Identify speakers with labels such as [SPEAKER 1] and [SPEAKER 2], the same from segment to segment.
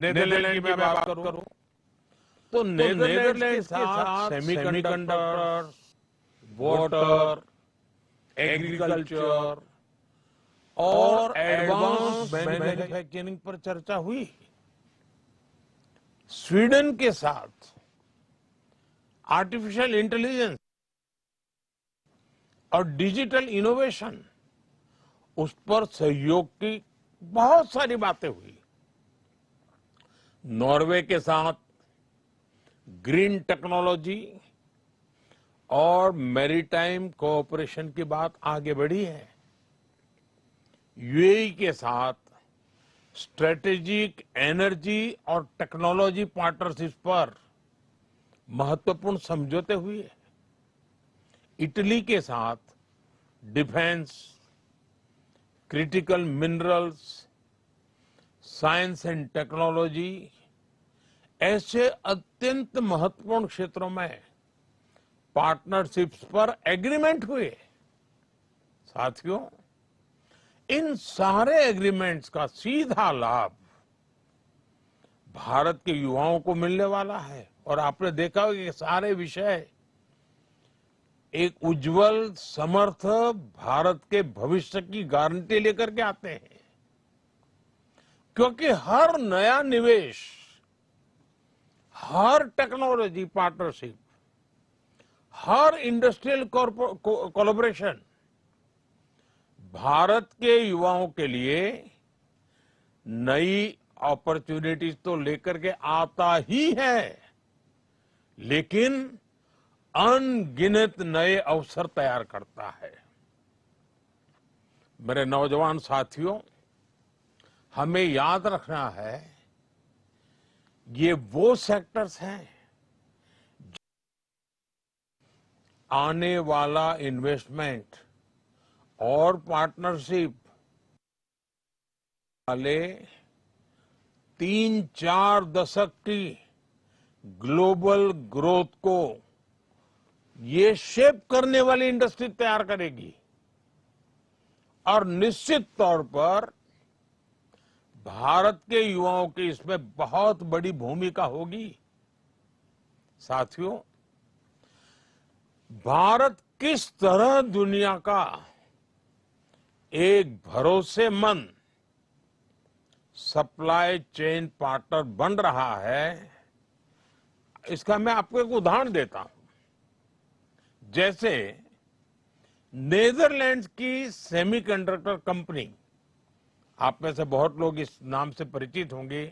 [SPEAKER 1] Netherland की मैं बात करूं तो नेदरलैंड के साथ सेमीकंडक्टर, वाटर, एग्रीकल्चर और एडवांस मैन्युफैक्चरिंग पर चर्चा हुई। स्वीडन के साथ आर्टिफिशियल इंटेलिजेंस और डिजिटल इनोवेशन, उस पर सहयोग की बहुत सारी बातें हुई। नॉर्वे के साथ ग्रीन टेक्नोलॉजी और मैरीटाइम कोऑपरेशन की बात आगे बढ़ी है। यूएई के साथ स्ट्रेटेजिक एनर्जी और टेक्नोलॉजी पार्टनरशिप पर महत्वपूर्ण समझौते हुए। इटली के साथ defence, critical minerals, science and technology ऐसे अत्यंत महत्वपूर्ण क्षेत्रों में पार्टनरशिप्स पर एग्रीमेंट हुए। साथियों, इन सारे एग्रीमेंट्स का सीधा लाभ भारत के युवाओं को मिलने वाला है। और आपने देखा होगा कि सारे विषय एक उज्जवल, समर्थ भारत के भविष्य की गारंटी लेकर के आते हैं। क्योंकि हर नया निवेश, हर टेक्नोलॉजी पार्टनरशिप, हर इंडस्ट्रियल कोलैबोरेशन भारत के युवाओं के लिए नई अपॉर्चुनिटीज तो लेकर के आता ही है, लेकिन अनगिनत नए अवसर तैयार करता है। मेरे नौजवान साथियों, हमें याद रखना है, ये वो सेक्टर्स हैं आने वाला इन्वेस्टमेंट और पार्टनरशिप वाले 3-4 दशक की ग्लोबल ग्रोथ को ये शेप करने वाली इंडस्ट्री तैयार करेगी। और निश्चित तौर पर भारत के युवाओं की इसमें बहुत बड़ी भूमिका होगी। साथियों, भारत किस तरह दुनिया का एक भरोसेमंद सप्लाई चेन पार्टनर बन रहा है, इसका मैं आपको एक उदाहरण देता हूं। जैसे नेदरलैंड्स की सेमीकंडक्टर कंपनी, आप में से बहुत लोग इस नाम से परिचित होंगे,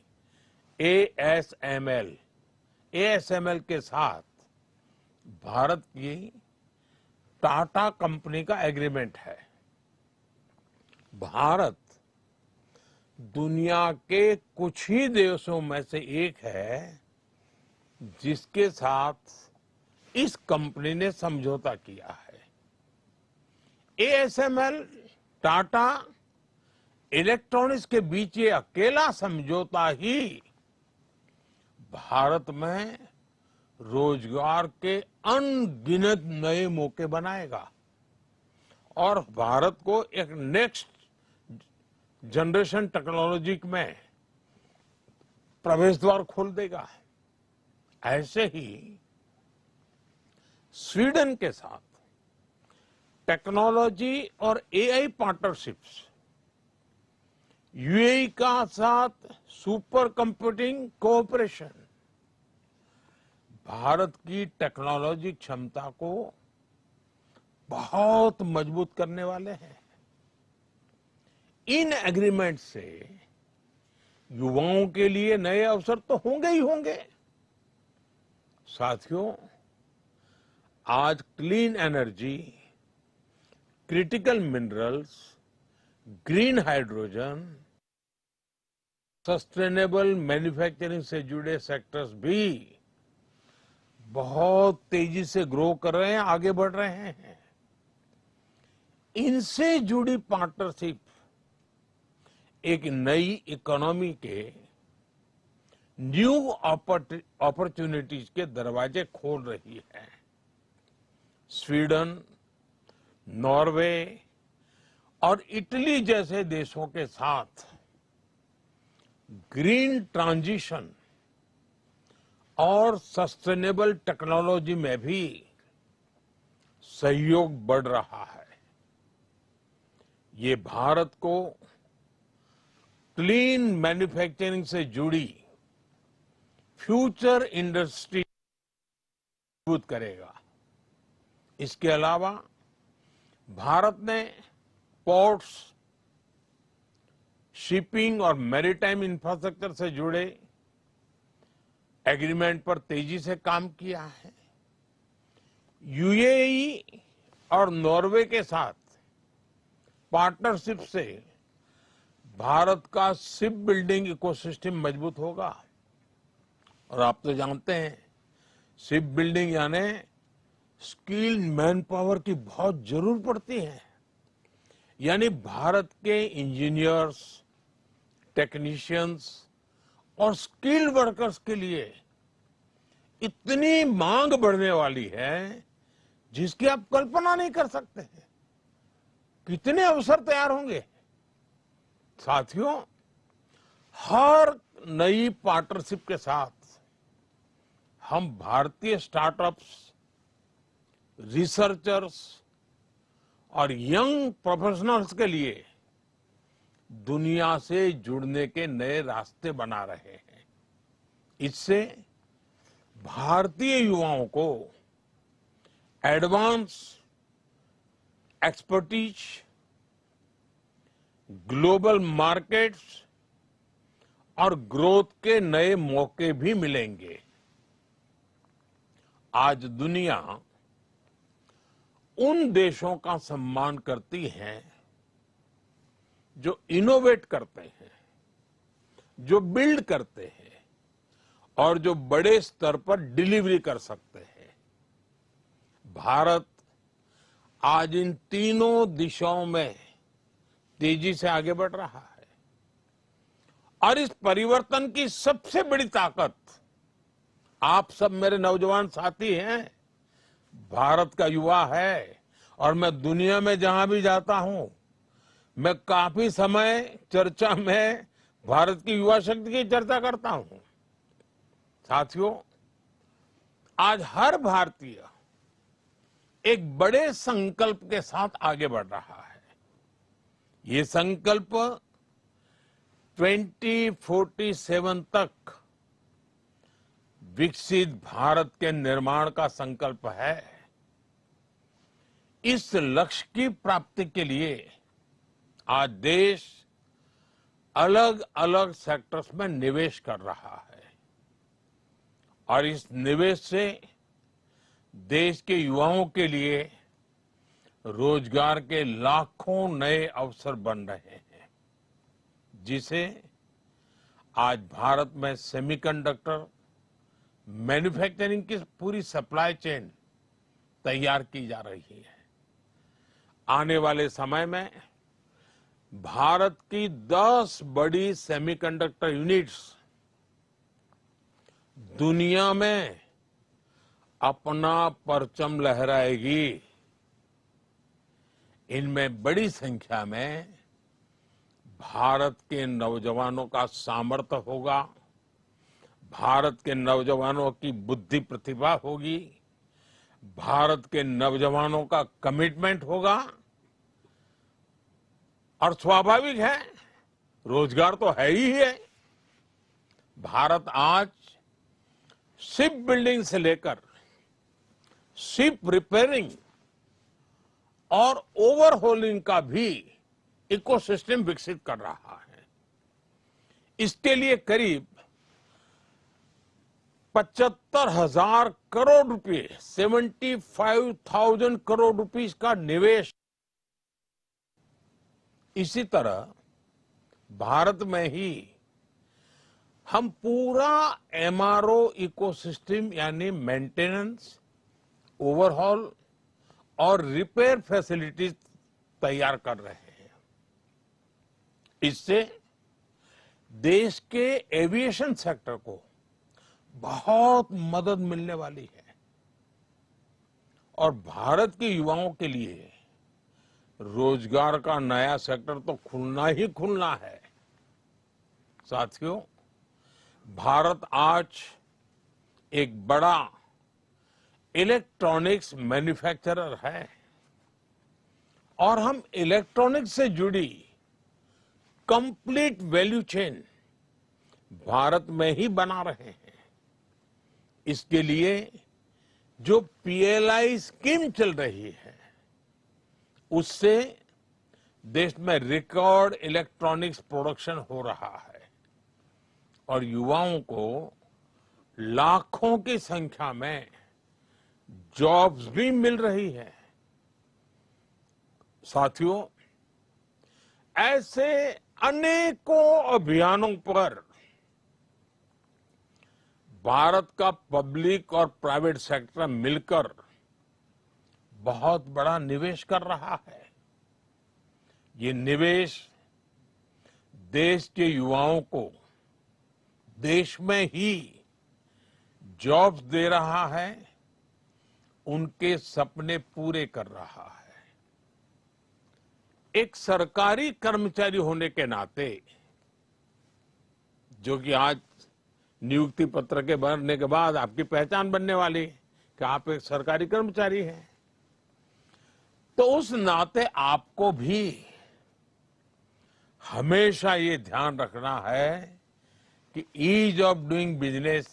[SPEAKER 1] एएसएमएल। एएसएमएल के साथ भारत की टाटा कंपनी का एग्रीमेंट है। भारत दुनिया के कुछ ही देशों में से एक है जिसके साथ इस कंपनी ने समझौता किया है। एएसएमएल, टाटा, इलेक्ट्रॉनिक्स के बीच ये अकेला समझौता ही भारत में रोजगार के अनगिनत नए मौके बनाएगा और भारत को एक नेक्स्ट जनरेशन टेक्नोलॉजी में प्रवेश द्वार खोल देगा। ऐसे ही स्वीडन के साथ टेक्नोलॉजी और एआई पार्टनरशिप्स, यूएई का साथ सुपर कंप्यूटिंग कोऑपरेशन भारत की टेक्नोलॉजी क्षमता को बहुत मजबूत करने वाले हैं। इन एग्रीमेंट से युवाओं के लिए नए अवसर तो होंगे ही होंगे। साथियों, आज clean energy, critical minerals, green hydrogen, sustainable manufacturing से जुड़े सेक्टर्स भी बहुत तेजी से ग्रो कर रहे हैं, आगे बढ़ रहे हैं। इनसे जुड़ी पार्टनरशिप एक नई इकोनॉमी के न्यू अपॉर्चुनिटीज के दरवाजे खोल रही है। स्वीडन, नॉर्वे और इटली जैसे देशों के साथ ग्रीन ट्रांजिशन और सस्टेनेबल टेक्नोलॉजी में भी सहयोग बढ़ रहा है। ये भारत को क्लीन मैन्युफैक्चरिंग से जुड़ी फ्यूचर इंडस्ट्री मजबूत करेगा। इसके अलावा भारत ने पोर्ट्स, शिपिंग और मैरीटाइम इंफ्रास्ट्रक्चर से जुड़े एग्रीमेंट पर तेजी से काम किया है। यूएई और नॉर्वे के साथ पार्टनरशिप से भारत का शिप बिल्डिंग इकोसिस्टम मजबूत होगा। और आप तो जानते हैं, शिप बिल्डिंग यानी स्किल्ड मैन पावर की बहुत जरूरत पड़ती है। यानी भारत के इंजीनियर्स, टेक्नीशियंस और स्किल्ड वर्कर्स के लिए इतनी मांग बढ़ने वाली है जिसकी आप कल्पना नहीं कर सकते हैं। कितने अवसर तैयार होंगे। साथियों, हर नई पार्टनरशिप के साथ हम भारतीय स्टार्टअप्स, रिसर्चर्स और यंग प्रोफेशनल्स के लिए दुनिया से जुड़ने के नए रास्ते बना रहे हैं। इससे भारतीय युवाओं को एडवांस एक्सपर्टीज, ग्लोबल मार्केट्स और ग्रोथ के नए मौके भी मिलेंगे। आज दुनिया उन देशों का सम्मान करती है जो इनोवेट करते हैं, जो बिल्ड करते हैं और जो बड़े स्तर पर डिलीवरी कर सकते हैं। भारत आज इन तीनों दिशाओं में तेजी से आगे बढ़ रहा है और इस परिवर्तन की सबसे बड़ी ताकत आप सब मेरे नौजवान साथी हैं, भारत का युवा है। और मैं दुनिया में जहां भी जाता हूं, मैं काफी समय चर्चा में भारत की युवा शक्ति की चर्चा करता हूं। साथियों, आज हर भारतीय एक बड़े संकल्प के साथ आगे बढ़ रहा है। ये संकल्प 2047 तक विकसित भारत के निर्माण का संकल्प है। इस लक्ष्य की प्राप्ति के लिए आज देश अलग अलग सेक्टर्स में निवेश कर रहा है और इस निवेश से देश के युवाओं के लिए रोजगार के लाखों नए अवसर बन रहे हैं, जिसे आज भारत में सेमीकंडक्टर मैन्युफैक्चरिंग की पूरी सप्लाई चेन तैयार की जा रही है। आने वाले समय में भारत की 10 बड़ी सेमीकंडक्टर यूनिट्स दुनिया में अपना परचम लहराएगी। इनमें बड़ी संख्या में भारत के नौजवानों का सामर्थ्य होगा, भारत के नौजवानों की बुद्धि प्रतिभा होगी, भारत के नौजवानों का कमिटमेंट होगा और स्वाभाविक है, रोजगार तो है ही है। भारत आज शिप बिल्डिंग से लेकर शिप रिपेयरिंग और ओवरहोलिंग का भी इकोसिस्टम विकसित कर रहा है। इसके लिए करीब 75,000 करोड़ रुपए, 75,000 करोड़ रुपीस का निवेश। इसी तरह भारत में ही हम पूरा एमआरओ इकोसिस्टम यानी मेंटेनेंस, ओवरहॉल और रिपेयर फैसिलिटीज तैयार कर रहे हैं। इससे देश के एविएशन सेक्टर को बहुत मदद मिलने वाली है और भारत के युवाओं के लिए रोजगार का नया सेक्टर तो खुलना ही खुलना है। साथियों, भारत आज एक बड़ा इलेक्ट्रॉनिक्स मैन्युफैक्चरर है और हम इलेक्ट्रॉनिक्स से जुड़ी कंप्लीट वैल्यू चेन भारत में ही बना रहे हैं। इसके लिए जो पीएलआई स्कीम चल रही है, उससे देश में रिकॉर्ड इलेक्ट्रॉनिक्स प्रोडक्शन हो रहा है और युवाओं को लाखों की संख्या में जॉब्स भी मिल रही है। साथियों, ऐसे अनेकों अभियानों पर भारत का पब्लिक और प्राइवेट सेक्टर मिलकर बहुत बड़ा निवेश कर रहा है। ये निवेश देश के युवाओं को देश में ही जॉब्स दे रहा है, उनके सपने पूरे कर रहा है। एक सरकारी कर्मचारी होने के नाते, जो कि आज नियुक्ति पत्र के बनने के बाद आपकी पहचान बनने वाली कि आप एक सरकारी कर्मचारी हैं, तो उस नाते आपको भी हमेशा ये ध्यान रखना है कि ईज ऑफ डूइंग बिजनेस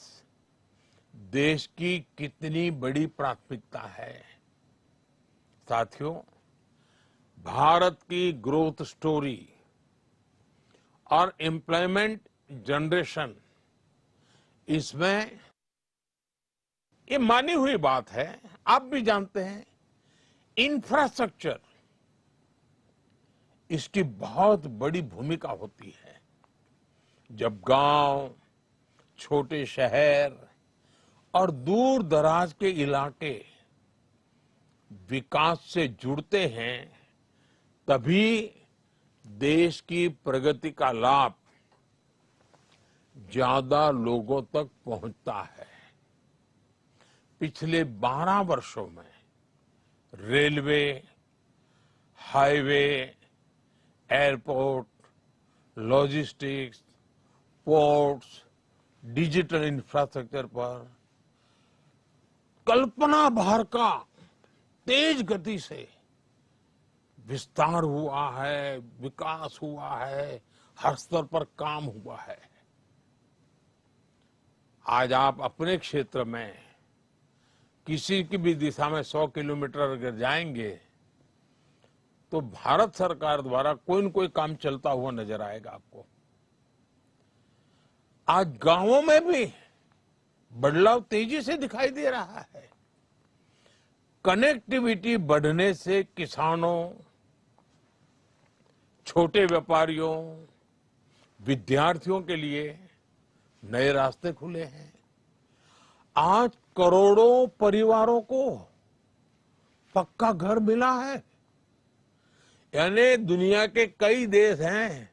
[SPEAKER 1] देश की कितनी बड़ी प्राथमिकता है। साथियों, भारत की ग्रोथ स्टोरी और एम्प्लॉयमेंट जनरेशन, इसमें ये मानी हुई बात है, आप भी जानते हैं, इंफ्रास्ट्रक्चर इसकी बहुत बड़ी भूमिका होती है। जब गांव, छोटे शहर और दूर दराज के इलाके विकास से जुड़ते हैं, तभी देश की प्रगति का लाभ ज्यादा लोगों तक पहुंचता है। पिछले 12 वर्षों में railway, highway, airport, logistics, ports, digital infrastructure पर कल्पना भर का तेज गति से विस्तार हुआ है, विकास हुआ है, हर स्तर पर काम हुआ है। आज आप अपने क्षेत्र में किसी की भी दिशा में 100 किलोमीटर अगर जाएंगे, तो भारत सरकार द्वारा कोई न कोई काम चलता हुआ नजर आएगा आपको। आज गांवों में भी बदलाव तेजी से दिखाई दे रहा है। कनेक्टिविटी बढ़ने से किसानों, छोटे व्यापारियों, विद्यार्थियों के लिए नए रास्ते खुले हैं। आज करोड़ों परिवारों को पक्का घर मिला है। यानी दुनिया के कई देश हैं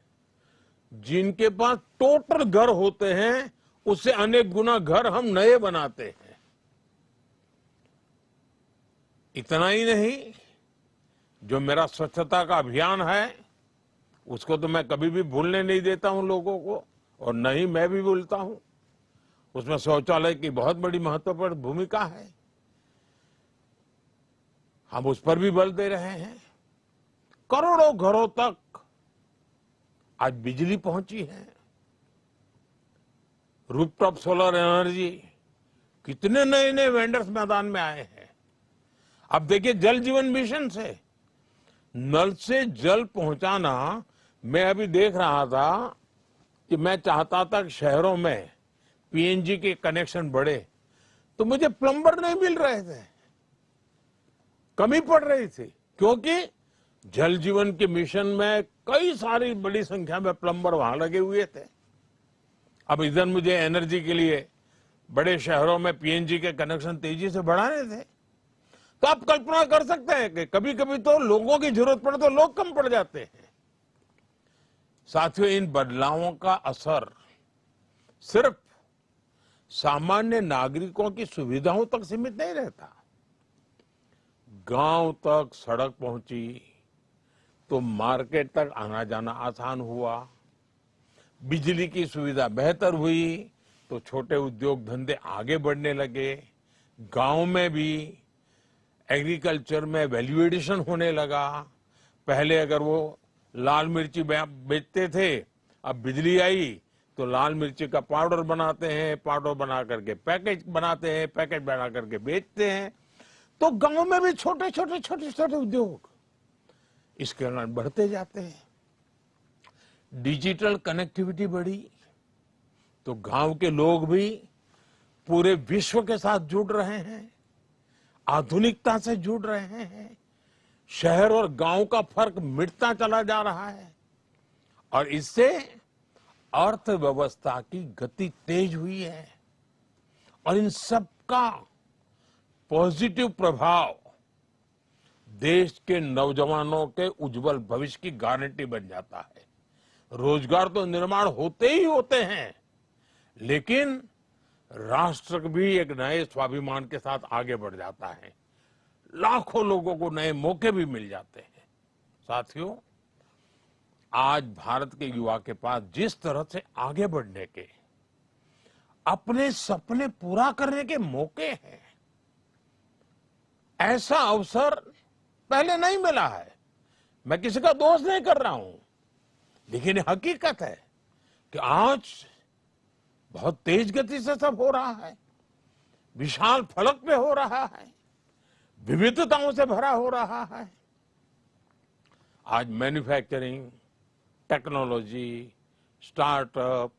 [SPEAKER 1] जिनके पास टोटल घर होते हैं, उससे अनेक गुना घर हम नए बनाते हैं। इतना ही नहीं, जो मेरा स्वच्छता का अभियान है, उसको तो मैं कभी भी भूलने नहीं देता हूं लोगों को, और न ही मैं भी भूलता हूं। उसमें शौचालय की बहुत बड़ी महत्वपूर्ण भूमिका है। हम उस पर भी बल दे रहे हैं। करोड़ों घरों तक आज बिजली पहुंची है। रूफटॉप सोलर एनर्जी, कितने नए नए वेंडर्स मैदान में आए हैं। अब देखिए, जल जीवन मिशन से नल से जल पहुंचाना, मैं अभी देख रहा था कि मैं चाहता था कि शहरों में पीएनजी के कनेक्शन बढ़े, तो मुझे प्लम्बर नहीं मिल रहे थे, कमी पड़ रही थी, क्योंकि जल जीवन के मिशन में कई सारी बड़ी संख्या में प्लम्बर वहां लगे हुए थे। अब इधर मुझे एनर्जी के लिए बड़े शहरों में पीएनजी के कनेक्शन तेजी से बढ़ाने थे। तो आप कल्पना कर सकते हैं कि कभी कभी तो लोगों की जरूरत पड़े तो लोग कम पड़ जाते हैं। साथियों, इन बदलावों का असर सिर्फ सामान्य नागरिकों की सुविधाओं तक सीमित नहीं रहता। गांव तक सड़क पहुंची तो मार्केट तक आना जाना आसान हुआ। बिजली की सुविधा बेहतर हुई तो छोटे उद्योग धंधे आगे बढ़ने लगे। गांव में भी एग्रीकल्चर में वैल्यू एडिशन होने लगा। पहले अगर वो लाल मिर्ची बेचते थे, अब बिजली आई तो लाल मिर्ची का पाउडर बनाते हैं, पाउडर बना करके पैकेज बनाते हैं, पैकेज बना करके बेचते हैं। तो गांव में भी छोटे छोटे छोटे छोटे उद्योग इसके कारण बढ़ते जाते हैं। डिजिटल कनेक्टिविटी बढ़ी तो गांव के लोग भी पूरे विश्व के साथ जुड़ रहे हैं, आधुनिकता से जुड़ रहे हैं। शहर और गांव का फर्क मिटता चला जा रहा है और इससे अर्थव्यवस्था की गति तेज हुई है और इन सब का पॉजिटिव प्रभाव देश के नौजवानों के उज्जवल भविष्य की गारंटी बन जाता है। रोजगार तो निर्माण होते ही होते हैं, लेकिन राष्ट्र भी एक नए स्वाभिमान के साथ आगे बढ़ जाता है। लाखों लोगों को नए मौके भी मिल जाते हैं। साथियों, आज भारत के युवा के पास जिस तरह से आगे बढ़ने के, अपने सपने पूरा करने के मौके हैं, ऐसा अवसर पहले नहीं मिला है। मैं किसी का दोष नहीं कर रहा हूं, लेकिन हकीकत है कि आज बहुत तेज गति से सब हो रहा है, विशाल फलक पे हो रहा है, विविधताओं से भरा हो रहा है। आज manufacturing, technology, startup,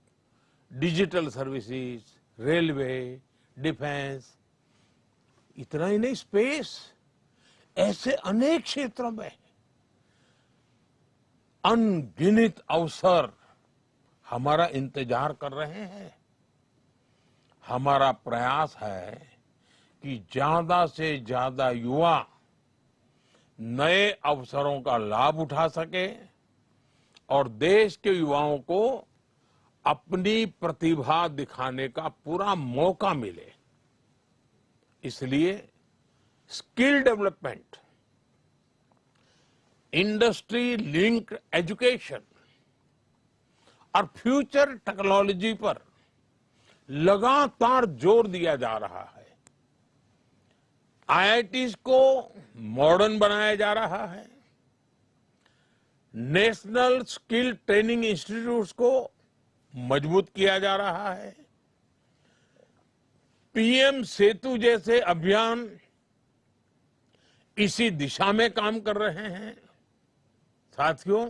[SPEAKER 1] digital services, railway, defence, इतना ही नहीं, स्पेस, ऐसे अनेक क्षेत्रों में अनगिनत अवसर हमारा इंतजार कर रहे हैं। हमारा प्रयास है कि ज्यादा से ज्यादा युवा नए अवसरों का लाभ उठा सके और देश के युवाओं को अपनी प्रतिभा दिखाने का पूरा मौका मिले। इसलिए skill development, industry linked education और फ्यूचर टेक्नोलॉजी पर लगातार जोर दिया जा रहा है। आईआईटीज को मॉडर्न बनाया जा रहा है। नेशनल स्किल ट्रेनिंग इंस्टीट्यूट्स को मजबूत किया जा रहा है। पीएम सेतु जैसे अभियान इसी दिशा में काम कर रहे हैं। साथियों,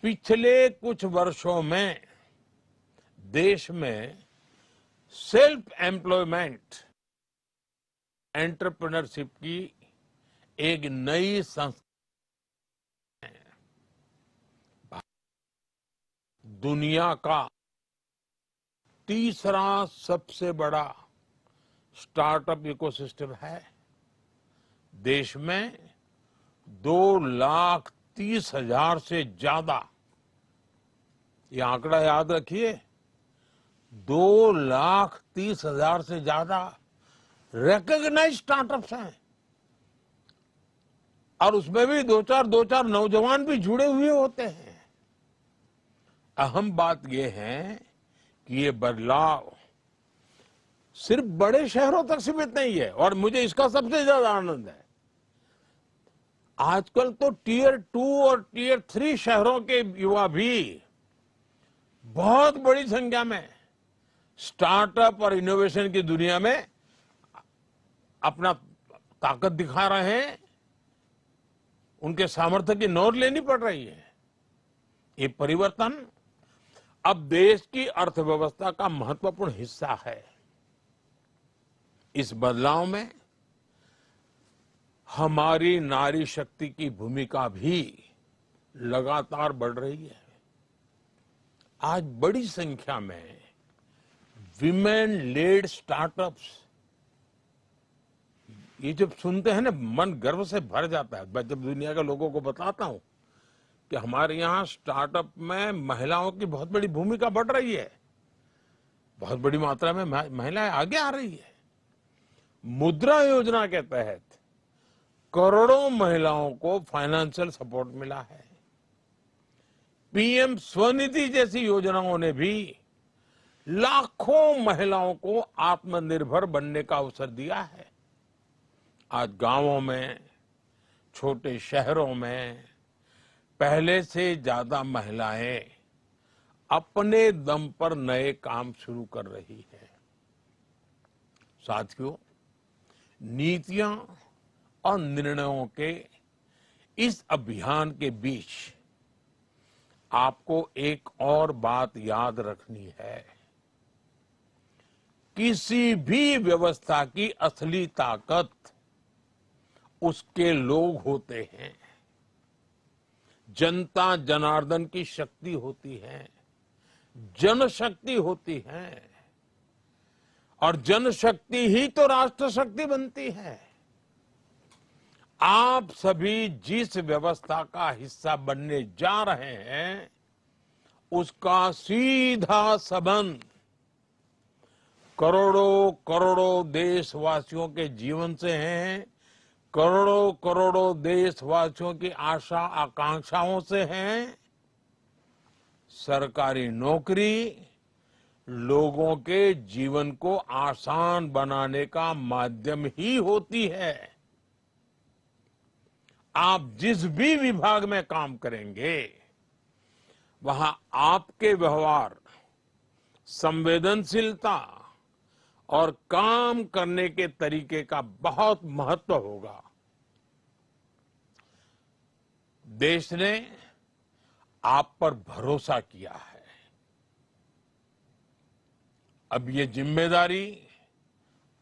[SPEAKER 1] पिछले कुछ वर्षों में देश में सेल्फ एम्प्लॉयमेंट, एंटरप्रेन्योरशिप की एक नई संस्था दुनिया का तीसरा सबसे बड़ा स्टार्टअप इकोसिस्टम है। देश में 2,30,000 से ज्यादा, ये आंकड़ा याद रखिए, 2,30,000 से ज्यादा रिकॉग्नाइज्ड स्टार्टअप्स हैं और उसमें भी दो चार नौजवान भी जुड़े हुए होते हैं। अहम बात यह है कि ये बदलाव सिर्फ बड़े शहरों तक सीमित नहीं है और मुझे इसका सबसे ज्यादा आनंद है। आजकल तो टीयर 2 और टीयर 3 शहरों के युवा भी बहुत बड़ी संख्या में स्टार्टअप और इनोवेशन की दुनिया में अपना ताकत दिखा रहे हैं। उनके सामर्थ्य की नोट लेनी पड़ रही है। ये परिवर्तन अब देश की अर्थव्यवस्था का महत्वपूर्ण हिस्सा है। इस बदलाव में हमारी नारी शक्ति की भूमिका भी लगातार बढ़ रही है। आज बड़ी संख्या में विमेन लेड स्टार्टअप्स, ये जब सुनते हैं ना, मन गर्व से भर जाता है। मैं जब दुनिया के लोगों को बताता हूं कि हमारे यहाँ स्टार्टअप में महिलाओं की बहुत बड़ी भूमिका बढ़ रही है, बहुत बड़ी मात्रा में महिलाएं आगे आ रही है। मुद्रा योजना के तहत करोड़ों महिलाओं को फाइनेंशियल सपोर्ट मिला है। पीएम स्वनिधि जैसी योजनाओं ने भी लाखों महिलाओं को आत्मनिर्भर बनने का अवसर दिया है। आज गांवों में, छोटे शहरों में पहले से ज्यादा महिलाएं अपने दम पर नए काम शुरू कर रही हैं। साथियों, नीतियां और निर्णयों के इस अभियान के बीच आपको एक और बात याद रखनी है। किसी भी व्यवस्था की असली ताकत उसके लोग होते हैं। जनता जनार्दन की शक्ति होती है, जनशक्ति होती है, और जनशक्ति ही तो राष्ट्र शक्ति बनती है। आप सभी जिस व्यवस्था का हिस्सा बनने जा रहे हैं, उसका सीधा संबंध करोड़ों करोड़ों देशवासियों के जीवन से है, करोड़ों करोड़ों देशवासियों की आशा आकांक्षाओं से है। सरकारी नौकरी लोगों के जीवन को आसान बनाने का माध्यम ही होती है। आप जिस भी विभाग में काम करेंगे, वहां आपके व्यवहार, संवेदनशीलता और काम करने के तरीके का बहुत महत्व होगा। देश ने आप पर भरोसा किया है। अब ये जिम्मेदारी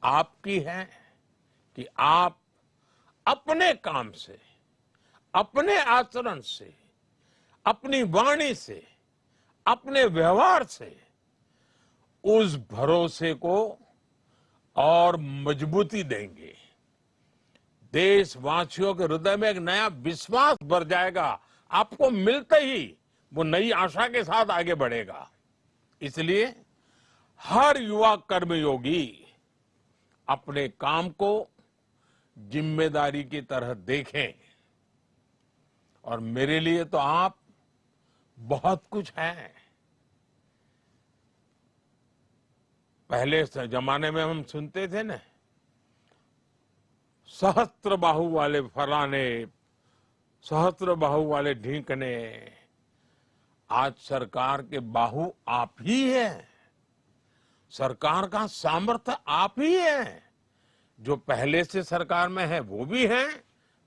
[SPEAKER 1] आपकी है कि आप अपने काम से, अपने आचरण से, अपनी वाणी से, अपने व्यवहार से उस भरोसे को और मजबूती देंगे। देशवासियों के हृदय में एक नया विश्वास भर जाएगा। आपको मिलते ही वो नई आशा के साथ आगे बढ़ेगा। इसलिए हर युवा कर्मयोगी अपने काम को जिम्मेदारी की तरह देखें। और मेरे लिए तो आप बहुत कुछ हैं। पहले जमाने में हम सुनते थे ना, सहस्त्र बाहु वाले फलाने, सहस्त्र बाहु वाले ढींकने। आज सरकार के बाहु आप ही हैं। सरकार का सामर्थ्य आप ही है। जो पहले से सरकार में है वो भी हैं,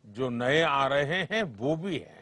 [SPEAKER 1] जो नए आ रहे हैं वो भी हैं।